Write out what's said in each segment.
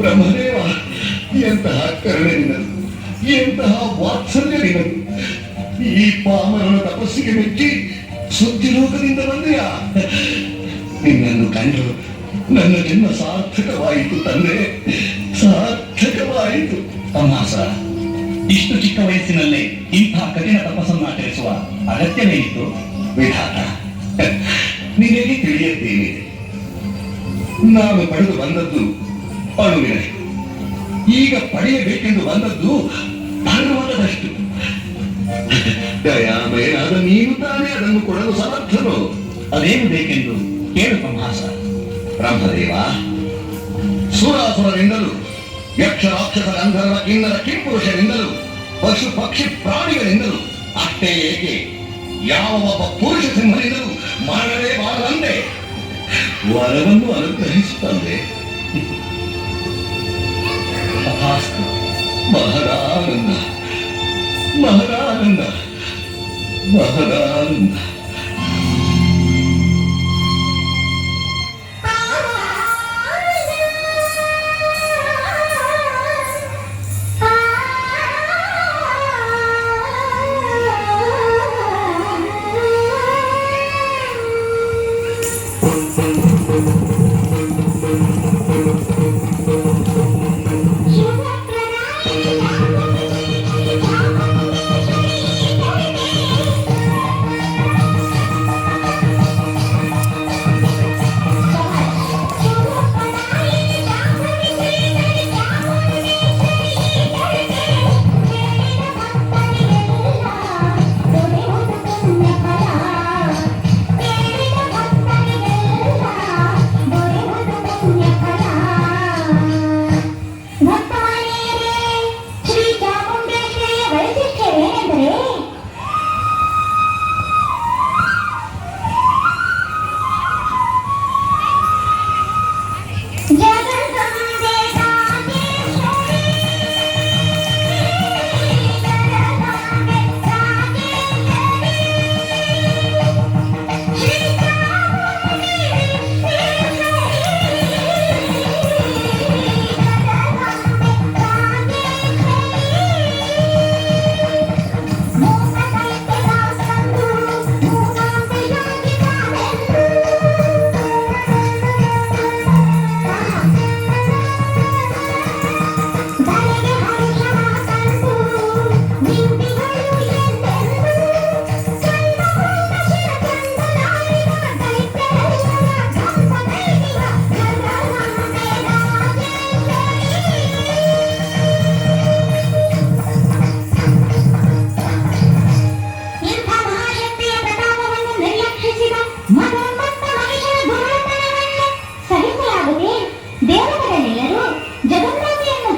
ಬ್ರಹ್ಮದೇವ, ಎಂತಹ ಕರುಣೆ ನಿನ್ನದು, ಎಂತಹ ವಾತ್ಸಲ್ಯ ನಿನ್ನದು. ಈ ಪಾಮರನ ತಪಸ್ಸಿಗೆ ಮೆಚ್ಚಿ ಸುದ್ದಿಲೋಕದಿಂದ ಬಂದೆಯಾ? ನಿನ್ನನ್ನು ಕಂಡು ನನ್ನ ಜನ್ಮ ಸಾರ್ಥಕವಾಯಿತು ತಂದೆ, ಸಾರ್ಥಕವಾಯಿತು. ತಮಾಸ, ಇಷ್ಟು ಚಿಕ್ಕ ವಯಸ್ಸಿನಲ್ಲೇ ಇಂಥ ಕಠಿಣ ತಪಸ್ಸನ್ನು ಆಚರಿಸುವ ಅಗತ್ಯವೇನಿತ್ತು? ವಿಧಾತ, ನಿನಗೆ ತಿಳಿಯದ್ದೇನಿದೆ. ನಾನು ಪಡೆದು ಬಂದದ್ದು ಅಣುವಿನಷ್ಟು, ಈಗ ಪಡೆಯಬೇಕೆಂದು ಬಂದದ್ದು ಪರ್ವತದಷ್ಟು. ದಯಾಮಯನಾದ ನೀನು ತಾನೇ ಅದನ್ನು ಕೊಡಲು ಸಮರ್ಥನು. ಅದೇನು ಬೇಕೆಂದು ಕೇಳು ತಮಾಸ. ಬ್ರಹ್ಮದೇವ, ಸುರಾಸುರರಿಂದಲೂ, ಯಕ್ಷ ರಾಕ್ಷಸ ಗಂಧರ್ವ ಕಿನ್ನರ ಕಿಂಪುರುಷರಿಂದಲೂ, ಪಶು ಪಕ್ಷಿ ಪ್ರಾಣಿಗಳಿಂದಲೂ, ಅಷ್ಟೇ ಏಕೆ ಯಾವ ಒಬ್ಬ ಪುರುಷ ಸಿಂಹನಿಂದಲೂ ಮರಣವೇ ಬಾರದಂತೆ ವರವನ್ನು ಅನುಗ್ರಹಿಸುತ್ತಂದೆ. ಮಹದಾನಂದ, ಮಹದಾನಂದ, ಮಹದಾನಂದ.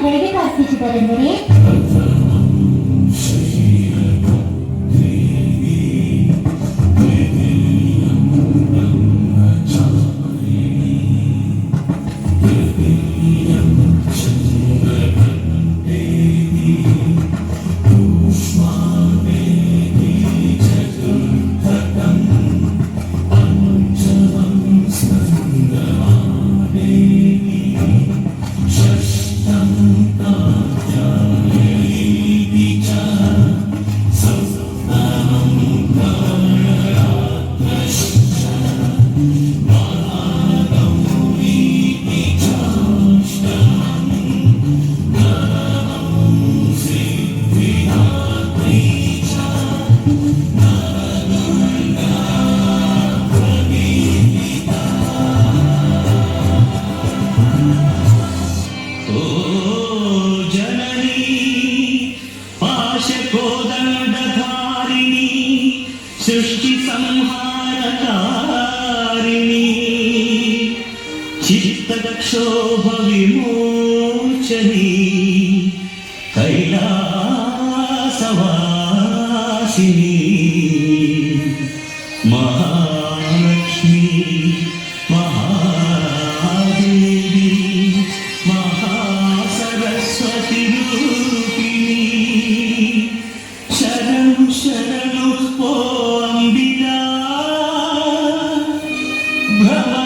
ಹೇಗೆ ಪ್ರಾರ್ಥಿಸಿದರೆಂದರೆ, सृष्टि संहारकारिणी चित्तक्षोभ विमोचनी कैलासवासिनी महालक्ष्मी महादेवी महासरस्वती रूपिणी शरणु शरणु ओ अंबिका भ्रम